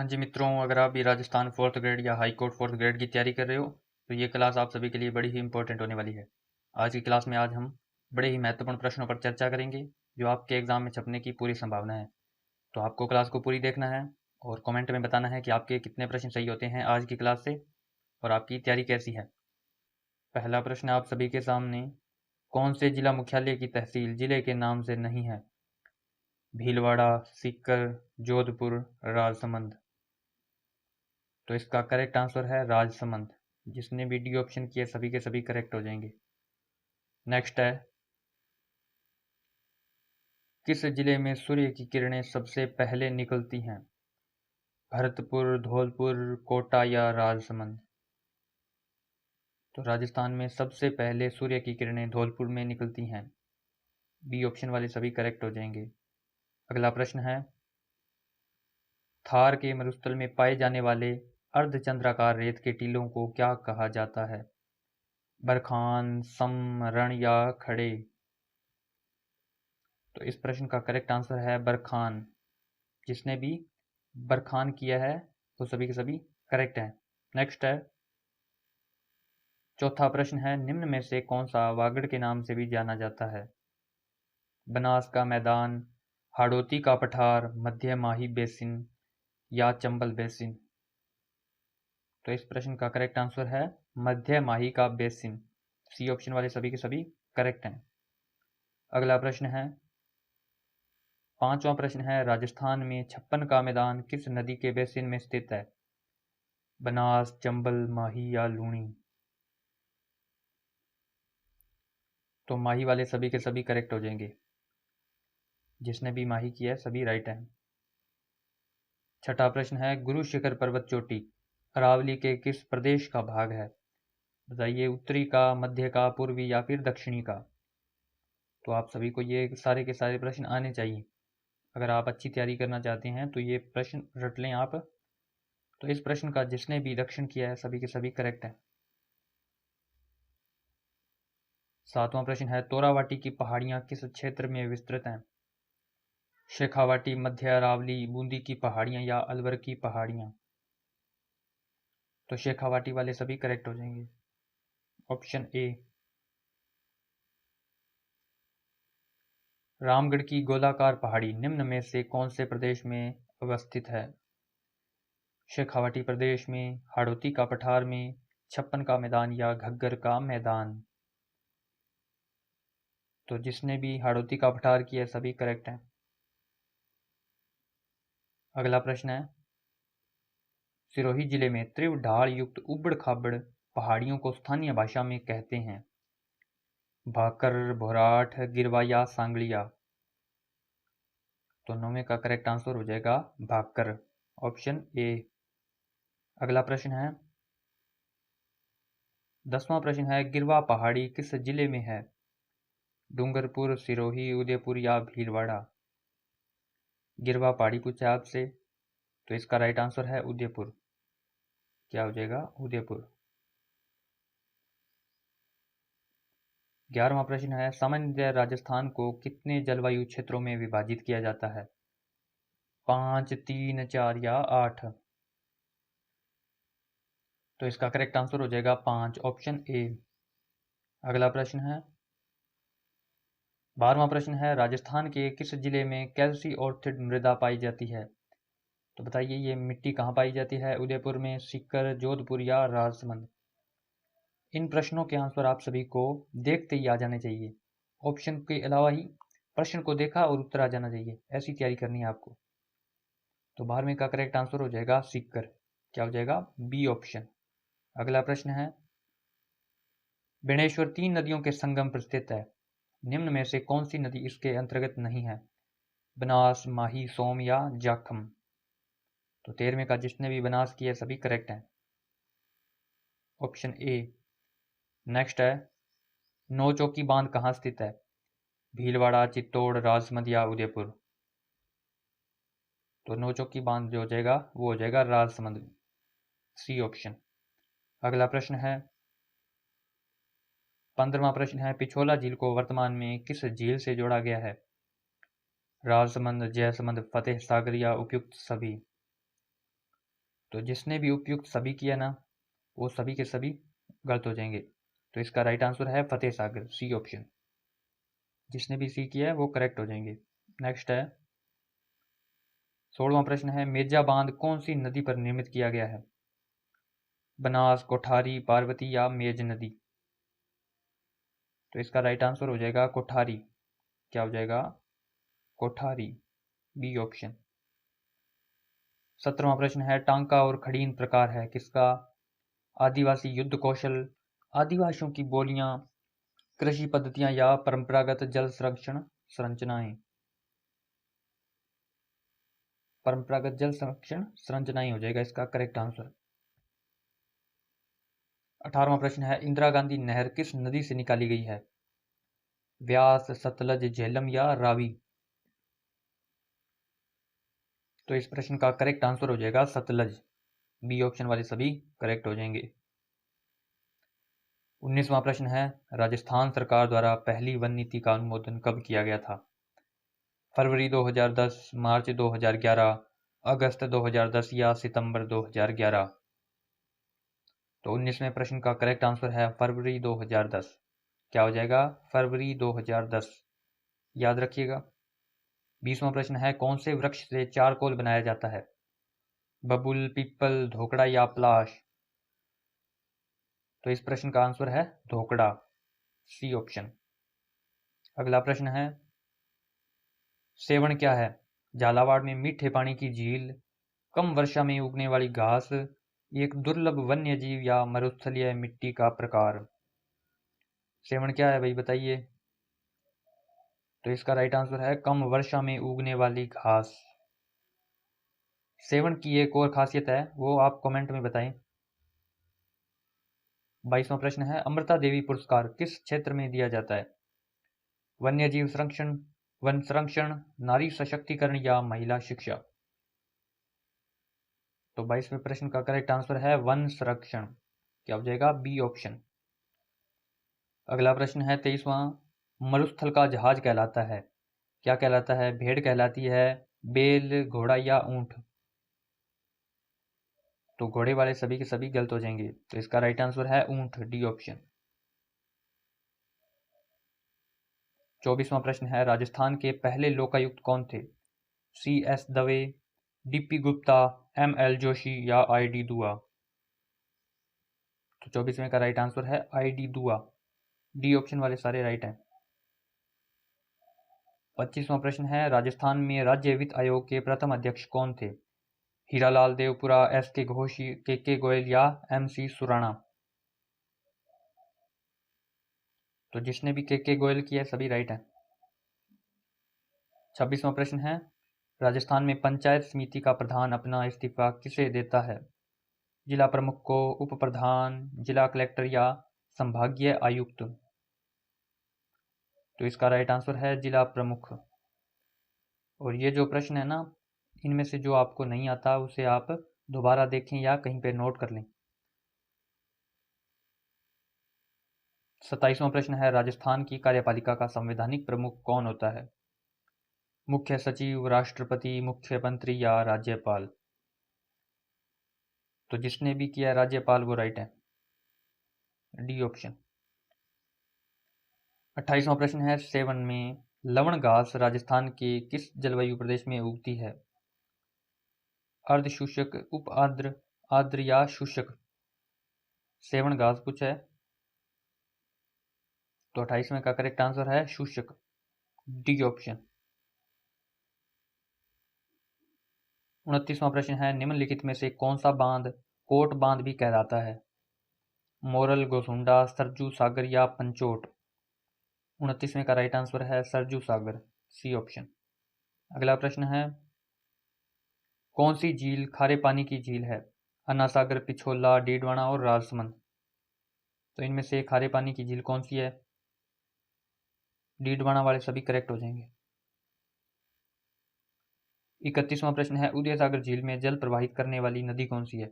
हाँ जी मित्रों, अगर आप भी राजस्थान फोर्थ ग्रेड या हाई कोर्ट फोर्थ ग्रेड की तैयारी कर रहे हो तो ये क्लास आप सभी के लिए बड़ी ही इंपॉर्टेंट होने वाली है। आज की क्लास में हम बड़े ही महत्वपूर्ण प्रश्नों पर चर्चा करेंगे जो आपके एग्जाम में छपने की पूरी संभावना है। तो आपको क्लास को पूरी देखना है और कमेंट में बताना है कि आपके कितने प्रश्न सही होते हैं आज की क्लास से और आपकी तैयारी कैसी है। पहला प्रश्न आप सभी के सामने, कौन से जिला मुख्यालय की तहसील जिले के नाम से नहीं है? भीलवाड़ा, सीकर, जोधपुर, राजसमंद। तो इसका करेक्ट आंसर है राजसमंद। जिसने भी डी ऑप्शन किए सभी के सभी करेक्ट हो जाएंगे। नेक्स्ट है, किस जिले में सूर्य की किरणें सबसे पहले निकलती हैं? भरतपुर, धौलपुर, कोटा या राजसमंद। तो राजस्थान में सबसे पहले सूर्य की किरणें धौलपुर में निकलती हैं। बी ऑप्शन वाले सभी करेक्ट हो जाएंगे। अगला प्रश्न है, थार के मरुस्थल में पाए जाने वाले अर्धचंद्राकार रेत के टीलों को क्या कहा जाता है? बरखान, सम, रण या खड़े। तो इस प्रश्न का करेक्ट आंसर है बरखान। जिसने भी बरखान किया है वो सभी के सभी करेक्ट हैं। नेक्स्ट है, चौथा प्रश्न है, निम्न में से कौन सा वागड़ के नाम से भी जाना जाता है? बनास का मैदान, हाड़ौती का पठार, मध्य माही बेसिन या चंबल बेसिन। तो इस प्रश्न का करेक्ट आंसर है मध्य माही का बेसिन। सी ऑप्शन वाले सभी के सभी करेक्ट हैं। अगला प्रश्न है, पांचवा प्रश्न है, राजस्थान में छप्पन का मैदान किस नदी के बेसिन में स्थित है? बनास, चंबल, माही या लूणी। तो माही वाले सभी के सभी करेक्ट हो जाएंगे। जिसने भी माही किया है सभी राइट हैं। छठा प्रश्न है, गुरु शिखर पर्वत चोटी अरावली के किस प्रदेश का भाग है? बताइए, उत्तरी का, मध्य का, पूर्वी या फिर दक्षिणी का। तो आप सभी को ये सारे के सारे प्रश्न आने चाहिए। अगर आप अच्छी तैयारी करना चाहते हैं तो ये प्रश्न रट लें आप। तो इस प्रश्न का जिसने भी दक्षिण किया है सभी के सभी करेक्ट हैं। सातवां प्रश्न है, तोरावाटी की पहाड़ियां किस क्षेत्र में विस्तृत हैं? शेखावाटी, मध्य अरावली, बूंदी की पहाड़ियां या अलवर की पहाड़ियां। तो शेखावाटी वाले सभी करेक्ट हो जाएंगे। Option A. रामगढ़ की गोलाकार पहाड़ी निम्न में से कौन से प्रदेश में अवस्थित है? शेखावाटी प्रदेश में, हाड़ौती का पठार में, छप्पन का मैदान या घग्गर का मैदान। तो जिसने भी हाड़ौती का पठार किया सभी करेक्ट हैं। अगला प्रश्न है, सिरोही जिले में तीव्र ढाल युक्त उबड़ खाबड़ पहाड़ियों को स्थानीय भाषा में कहते हैं? भाकर, भोराठ, गिरवा या सांगलिया। तो नौवे का करेक्ट आंसर हो जाएगा भाकर। Option A. अगला प्रश्न है, 10वां प्रश्न है, गिरवा पहाड़ी किस जिले में है? डूंगरपुर, सिरोही, उदयपुर या भीलवाड़ा। गिरवा पहाड़ी पूछा है आपसे, तो इसका राइट आंसर है उदयपुर। क्या हो जाएगा? उदयपुर। 11वां प्रश्न है, सामान्यतः राजस्थान को कितने जलवायु क्षेत्रों में विभाजित किया जाता है? 5, 3, 4 या 8। तो इसका करेक्ट आंसर हो जाएगा 5, ऑप्शन ए। अगला प्रश्न है, 12वां प्रश्न है, राजस्थान के किस जिले में कैल्सी ऑर्थिड मृदा पाई जाती है? तो बताइए, ये मिट्टी कहाँ पाई जाती है? उदयपुर में, सीकर, जोधपुर या राजसमंद। इन प्रश्नों के आंसर आप सभी को देखते ही आ जाने चाहिए। ऑप्शन के अलावा ही प्रश्न को देखा और उत्तर आ जाना चाहिए, ऐसी तैयारी करनी है आपको। तो 12वें का करेक्ट आंसर हो जाएगा सीकर। क्या हो जाएगा? B option. अगला प्रश्न है, बेणेश्वर 3 नदियों के संगम पर स्थित है। निम्न में से कौन सी नदी इसके अंतर्गत नहीं है? बनास, माही, सोम या जाखम। तो 13वें का जिसने भी बनास किया सभी करेक्ट हैं। Option A. नेक्स्ट है, नौचौकी बांध कहाँ स्थित है? भीलवाड़ा, चित्तौड़, राजसमंद या उदयपुर। तो नौचौकी बांध जो हो जाएगा वो हो जाएगा राजसमंद। C option. अगला प्रश्न है, 15वां प्रश्न है, पिछोला झील को वर्तमान में किस झील से जोड़ा गया है? राजसमंद, जयसमंद, फतेह सागर या उपयुक्त सभी। तो जिसने भी उपयुक्त सभी किया ना, वो सभी के सभी गलत हो जाएंगे। तो इसका राइट आंसर है फतेह सागर, सी ऑप्शन। जिसने भी सी किया है वो करेक्ट हो जाएंगे। नेक्स्ट है 16वां प्रश्न है, मेजा बांध कौन सी नदी पर निर्मित किया गया है? बनास, कोठारी, पार्वती या मेज नदी? तो इसका राइट आंसर हो जाएगा कोठारी। क्या हो जाएगा? Kothari, B option. 17वां प्रश्न है, टांका और खड़ीन प्रकार है किसका? आदिवासी युद्ध कौशल, आदिवासियों की बोलियां, कृषि पद्धतियां या परंपरागत जल संरक्षण संरचनाएं? परंपरागत जल संरक्षण संरचनाएं हो जाएगा इसका करेक्ट आंसर। 18वां प्रश्न है, इंदिरा गांधी नहर किस नदी से निकाली गई है? व्यास, सतलज, झेलम या रावी? तो इस प्रश्न का करेक्ट आंसर हो जाएगा सतलज, बी ऑप्शन वाले सभी करेक्ट हो जाएंगे। 19वां प्रश्न है, राजस्थान सरकार द्वारा पहली वन नीति का अनुमोदन कब किया गया था? फरवरी 2010, मार्च 2011, अगस्त 2010 या सितंबर 2011? तो 19वें प्रश्न का करेक्ट आंसर है फरवरी 2010। क्या हो जाएगा? फरवरी 2010, याद रखिएगा। 20वां प्रश्न है, कौन से वृक्ष से चारकोल बनाया जाता है? बबुल, पीपल, धोकड़ा या पलाश? तो इस प्रश्न का आंसर है धोकड़ा, सी ऑप्शन। अगला प्रश्न है, सेवण क्या है? झालावाड़ में मीठे पानी की झील, कम वर्षा में उगने वाली घास, एक दुर्लभ वन्य जीव या मरुस्थलीय मिट्टी का प्रकार? सेवण क्या है भाई बताइए? तो इसका राइट आंसर है कम वर्षा में उगने वाली घास। सेवण की एक और खासियत है, वो आप कमेंट में बताएं। 22वां प्रश्न है, अमृता देवी पुरस्कार किस क्षेत्र में दिया जाता है? वन्य जीव संरक्षण, वन संरक्षण, नारी सशक्तिकरण या महिला शिक्षा? तो 22वें प्रश्न का करेक्ट आंसर है वन संरक्षण। क्या हो जाएगा? B option. अगला प्रश्न है 23वां, मरुस्थल का जहाज कहलाता है? क्या कहलाता है? भेड़ कहलाती है, बेल, घोड़ा या ऊंट? तो घोड़े वाले सभी के सभी गलत हो जाएंगे। तो इसका राइट आंसर है ऊंट, डी ऑप्शन। 24वां प्रश्न है, राजस्थान के पहले लोकायुक्त कौन थे? CS Dave, DP Gupta, ML Joshi या ID दुआ? तो 24वें का राइट आंसर है ID दुआ, डी ऑप्शन वाले सारे राइट हैं। 25वां प्रश्न है, राजस्थान में राज्य वित्त आयोग के प्रथम अध्यक्ष कौन थे? हीरालाल देवपुरा, SK घोष, KK गोयल या MC सुराणा? तो जिसने भी KK गोयल किया सभी राइट हैं। 26वां प्रश्न है, राजस्थान में पंचायत समिति का प्रधान अपना इस्तीफा किसे देता है? जिला प्रमुख को, उप प्रधान, जिला कलेक्टर या संभागीय आयुक्त? तो इसका राइट आंसर है जिला प्रमुख। और ये जो प्रश्न है ना, इनमें से जो आपको नहीं आता उसे आप दोबारा देखें या कहीं पे नोट कर लें। 27वां प्रश्न है, राजस्थान की कार्यपालिका का संवैधानिक प्रमुख कौन होता है? मुख्य सचिव, राष्ट्रपति, मुख्यमंत्री या राज्यपाल? तो जिसने भी किया राज्यपाल वो राइट है, डी ऑप्शन। 28वां प्रश्न है, सेवन में लवण घास राजस्थान के किस जलवायु प्रदेश में उगती है? अर्ध शुष्क, उप आर्द्र, आर्द्र या शुष्क? सेवन घास पूछा है, तो 28वें का करेक्ट आंसर है शुष्क, डी ऑप्शन। 29वां प्रश्न है, निम्नलिखित में से कौन सा बांध कोट बांध भी कहलाता है? मोरल, गोसुंडा, सरजू सागर या पंचोट? 29वें का राइट आंसर है सरजू सागर, सी ऑप्शन। अगला प्रश्न है, कौन सी झील खारे पानी की झील है? अन्ना सागर, पिछोला, डीडवाना और राजसमंद? तो इनमें से खारे पानी की झील कौन सी है? डीडवाना वाले सभी करेक्ट हो जाएंगे। 31वां प्रश्न है, उदय सागर झील में जल प्रवाहित करने वाली नदी कौन सी है?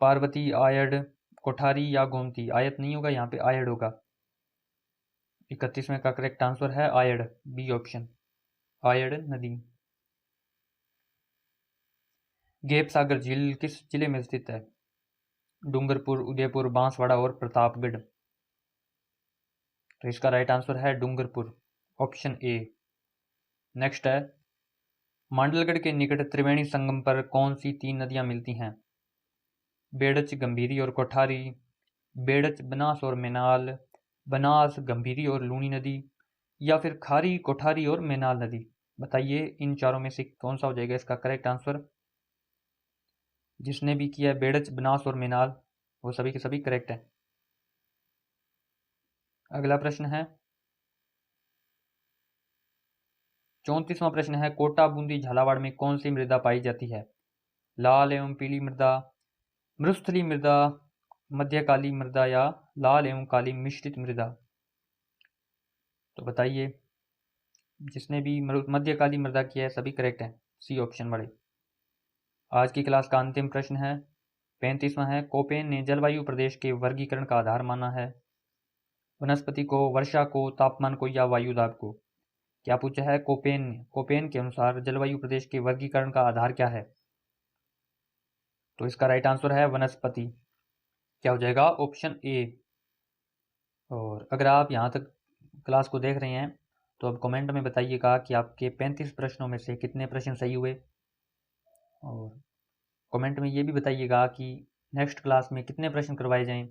पार्वती, आयड़, कोठारी या गोमती? आयत नहीं होगा यहाँ पे, आयड़ होगा। 31वें का करेक्ट आंसर है आयड़, बी ऑप्शन, आयड़ नदी। गेप सागर झील किस जिले में स्थित है? डूंगरपुर, उदयपुर, बांसवाड़ा और प्रतापगढ़। तो इसका राइट आंसर है डूंगरपुर, ऑप्शन ए। नेक्स्ट है, मांडलगढ़ के निकट त्रिवेणी संगम पर कौन सी 3 नदियां मिलती हैं? बेड़च, गंभीरी और कोठारी, बेड़च, बनास और मेनाल, बनास, गंभीरी और लूनी नदी, या फिर खारी, कोठारी और मेनाल नदी। बताइए इन चारों में से कौन सा हो जाएगा इसका करेक्ट आंसर। जिसने भी किया बेड़च, बनास और मेनाल वो सभी के सभी करेक्ट है। अगला प्रश्न है 34वां प्रश्न है, कोटा, बूंदी, झालावाड़ में कौन सी मृदा पाई जाती है? लाल एवं पीली मृदा, मृस्थली मृदा, मध्यकाली मृदा या लाल एवं काली मिश्रित मृदा। तो बताइए जिसने भी मध्यकाली मृदा किया है सभी करेक्ट है, सी ऑप्शन वाले। आज की क्लास का अंतिम प्रश्न है 35वां है, कोपेन ने जलवायु प्रदेश के वर्गीकरण का आधार माना है? वनस्पति को, वर्षा को, तापमान को या वायु दाब को? क्या पूछा है? कोपेन के अनुसार जलवायु प्रदेश के वर्गीकरण का आधार क्या है? तो इसका राइट आंसर है वनस्पति। क्या हो जाएगा? Option A. और अगर आप यहाँ तक क्लास को देख रहे हैं तो अब कमेंट में बताइएगा कि आपके 35 प्रश्नों में से कितने प्रश्न सही हुए, और कमेंट में ये भी बताइएगा कि नेक्स्ट क्लास में कितने प्रश्न करवाए जाएं।